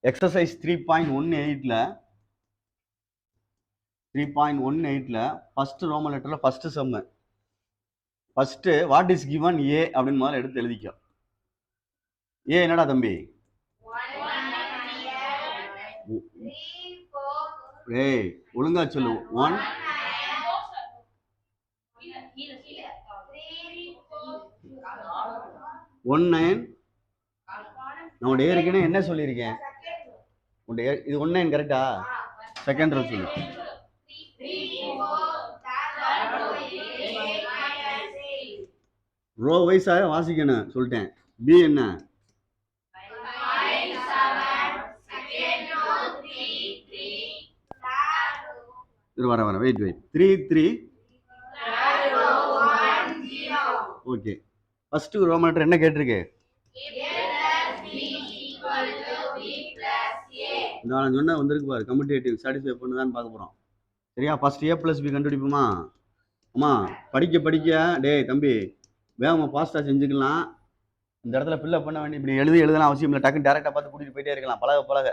Exercise 3.18ல first Roman லெட்டர்ல first sum. First what is given A அப்படின்னு முதல்ல எடுத்து எழுதிக்கோ. ஏ என்னடா தம்பி? ஏய் ஒழுங்கா சொல்லு. 19. நம்முடைய ஏற்கனவே என்ன சொல்லியிருக்கேன்? இது 19 கரெக்டா? செகண்ட் ரோ சொல்லு. ரோ வைஸாக வாசிக்கணும் சொல்லிட்டேன். பி என்ன? வர wait 3 3. Okay, first Roman letter என்ன கேட்டிருக்கு? நான் சொன்ன வந்திருக்கு பாரு, கம்யூட்டேட்டிவ் சாட்டிஸ்ஃபை பண்ணுதான்னு பார்க்க போறோம். சரியா? ஃபர்ஸ்ட் ஏ பிளஸ் பி கண்டுபிடிப்போமா? அம்மா படிக்க டேய் தம்பி வேகமா ஃபாஸ்ட்டாக செஞ்சுக்கலாம். இந்த இடத்துல ஃபில்லப் பண்ண வேண்டிய இப்படி எழுதலாம் அவசியம் இல்லை. டக்குன்னு டேரெக்டாக பார்த்து கூட்டிகிட்டு போயிட்டே இருக்கலாம் பழக.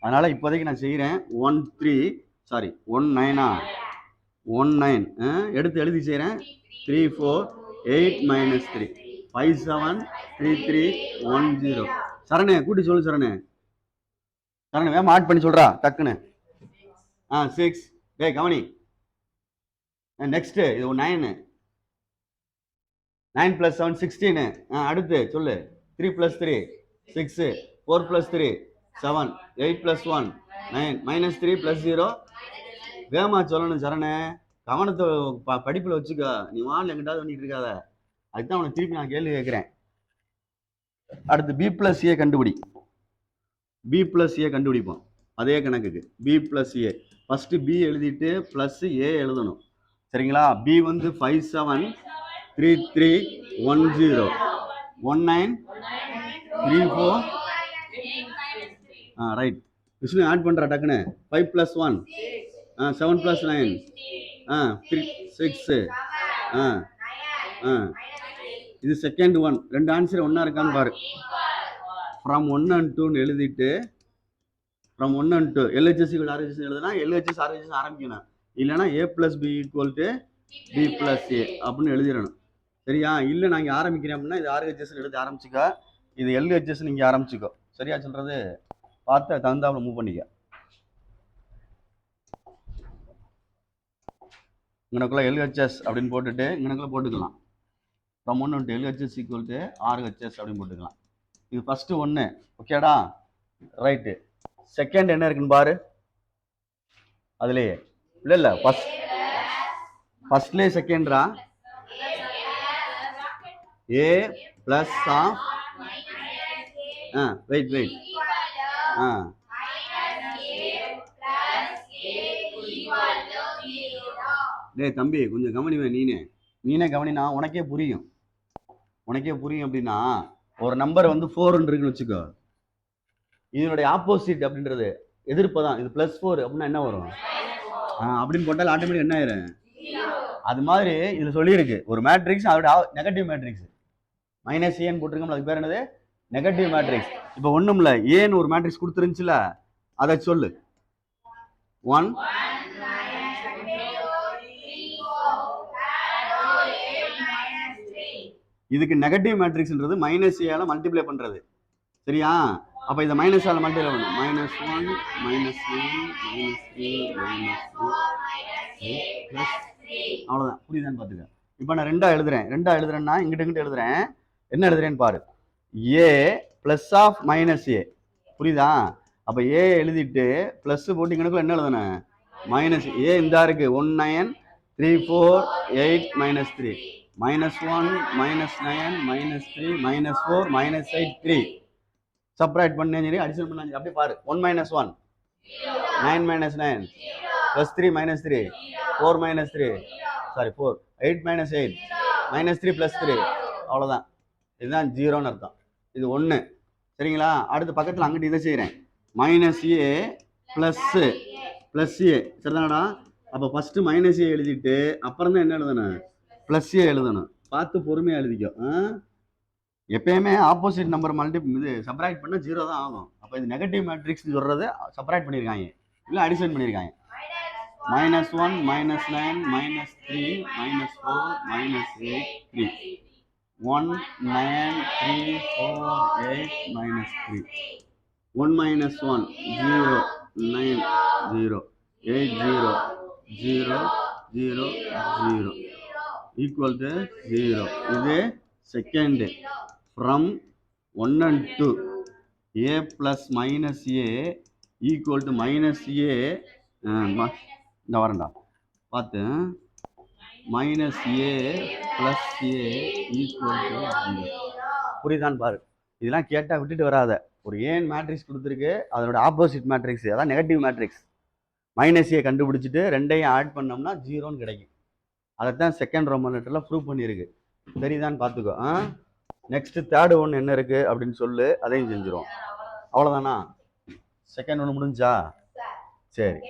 அதனால இப்போதைக்கு நான் செய்கிறேன். 19 எடுத்து எழுதி செய்கிறேன். 3 4 8 -3 5 7 3 3 1 0. சரணே கூட்டி சொல்லு. சரணே வேகமா ஆட் பண்ணி சொல்றா டக்குன்னு. 6. டேய் கவனி. நெக்ஸ்ட் இது 9 + 7 16. அடுத்து சொல்லு. 3 + 3 6 4 + 3 7 8 + 1 9 -3 + 0. வேகமா சொல்லணும் சரணே. கவனத்தை படிப்புல வச்சுக்க. நீ வானில் எங்கிட்டாவது பண்ணிட்டு இருக்காத. அதுதான் உனக்கு திருப்பி நான் கேள்வி கேட்கிறேன். அடுத்து பி பிளஸ் ஏ கண்டுபிடி. பி பிளஸ் ஏ கண்டுபிடிப்போம் அதே கணக்குக்கு. B plus A first B எழுதிட்டு பிளஸ் ஏ எழுதணும். சரிங்களா? பி வந்து 5 7 3 3 1 0 19 3 4. ரைட். விஷ்ணு ஆட் பண்ற டக்குன்னு. 5 + 1 7 + 9 3 6. இது செகண்ட் ஒன். ரெண்டு ஆன்சர் ஒன்னா இருக்கான்னு பாரு. ஃப்ரம் 1 and 2 எழுதிட்டு ஃப்ரம் 1 and 2 LHS = RHS எழுதுனா LHS RHS ஆரம்பிக்கணும். இல்லைன்னா A + B = B + A அப்படின்னு எழுதிடணும். சரியா? இல்லை நான் இங்கே ஆரம்பிக்கிறேன் அப்படின்னா இது RHS எழுதி ஆரம்பிச்சுக்கோ. இது LHS நீங்க ஆரம்பிச்சுக்கோ. சரியா சொல்றது? பார்த்து தகுந்தாப்புல மூவ் பண்ணிக்க. இங்கனக்குள்ள LHS அப்படின்னு போட்டுட்டு இங்கனக்குள்ள போட்டுக்கலாம். ஃப்ரம் 1 and 2 LHS = RHS அப்படின்னு போட்டுக்கலாம். இது ஃபர்ஸ்ட் 1. ஓகேடா? ரைட்டு. செகண்ட் என்ன இருக்குன்னு பாரு. அதுலயே இல்ல ஃபர்ஸ்ட்லயே செகண்ட்ரா. A plus of வெயிட் டேய் தம்பி கொஞ்சம் கவனிவே. நீனே கவனினா உனக்கே புரியும் அப்படின்னா ஒரு நம்பர் வந்து 4 இருக்குன்னு வச்சுக்கோ. இதனுடைய ஆப்போசிட் அப்படின்றது எதிர்ப்பு தான். இது +4 அப்படின்னா என்ன வரும்? அப்படின்னு போட்டால் ஆட்டோமேட்டிக் என்ன ஆயிரும்? அது மாதிரி இதுல சொல்லியிருக்கு ஒரு மேட்ரிக்ஸ், அதோட நெகட்டிவ் மேட்ரிக்ஸ் -ஏன்னு போட்டிருக்கோம்ல. அதுக்கு பேர் என்னது? Negative matrix. இப்போ ஒண்ணும் இல்ல, ஏன்னு ஒரு மேட்ரிக்ஸ் கொடுத்துருந்துச்சுல, அதை சொல்லு. 1 இதுக்கு நெகட்டிவ் மேட்ரிக்ஸ்ன்றது -ஏல மல்டிப்ளை பண்றது. சரியா? அப்ப இதை -ஆல மல்டிப்ளை பண்ணணும். -1 -1 -3 -4 அவ்வளவுதான். புரியுதான்னு பாத்துக்க. இப்ப நான் ரெண்டா எழுதுறேன்னா இங்கிட்ட எழுதுறேன். என்ன எழுதுறேன்னு பாரு. A + of -A. புரியுதா? அப்ப A எழுதிட்டு பிளஸ் போட்டு இங்கனக்குள்ள என்ன எழுதணும்? -A இந்தா இருக்கு. 19 3 4 8 -3 -1 -9 -3 -4 -8 3. சப்ராக்ட் பண்ணேன் சரி, அடிஷன் பண்ணாங்க. அப்படியே பாரு. 1 - 1 9 - 9 +3 -3 4 -3 சாரி 4 8 -8 -3 +3. அவ்வளவுதான். இதுதான் 0ன்னு அர்த்தம். இது 1. சரிங்களா? அடுத்து பக்கத்துல அங்கிட்டு இதை செய்யறேன். -A + A. சரிதானடா? அப்ப ஃபர்ஸ்ட் -A எழுதிட்டு அப்புறம் தான் என்ன எழுதணும்? +A எழுதணும். பார்த்து பொறுமையா எழுதிக்கோ. எப்பயுமே ஆப்போசிட் நம்பர் இது சப்ராக்ட் பண்ண 0 தான் ஆகும். அப்போ இது நெகட்டிவ் மேட்ரிக்ஸ் சொல்றது சப்ராக்ட் பண்ணியிருக்காங்க, இல்லை அடிஷன் பண்ணியிருக்காங்க. -1 -9 -3 -4 -8 3 1 9 3 4 8 -3 1 -1 0 9 0 8 0 0 0 0 equal to 0. இது second. From 1 and 2 a plus minus a equal to minus a இந்த வரண்டா பார்த்து minus A plus A equal to 0. புரியுதான்னு பாரு. இதெல்லாம் கேட்டால் விட்டுட்டு வராத. ஒரு ஏன் மேட்ரிக்ஸ் கொடுத்துருக்கு, அதனோட ஆப்போசிட் மேட்ரிக்ஸ் அதான் நெகட்டிவ் மேட்ரிக்ஸ். மைனஸ் ஏ கண்டுபிடிச்சிட்டு ரெண்டையும் ஆட் பண்ணோம்னா 0ன்னு கிடைக்கும். அதைத்தான் செகண்ட் ரோமன் லெட்டரில் ப்ரூவ் பண்ணியிருக்கு. சரிதான்னு பார்த்துக்கோ. நெக்ஸ்ட் தேர்டு ஒன்று என்ன இருக்கு அப்படின்னு சொல்லு, அதையும் செஞ்சிடும். அவ்வளோதானா? செகண்ட் ஒன்று முடிஞ்சா? சரி.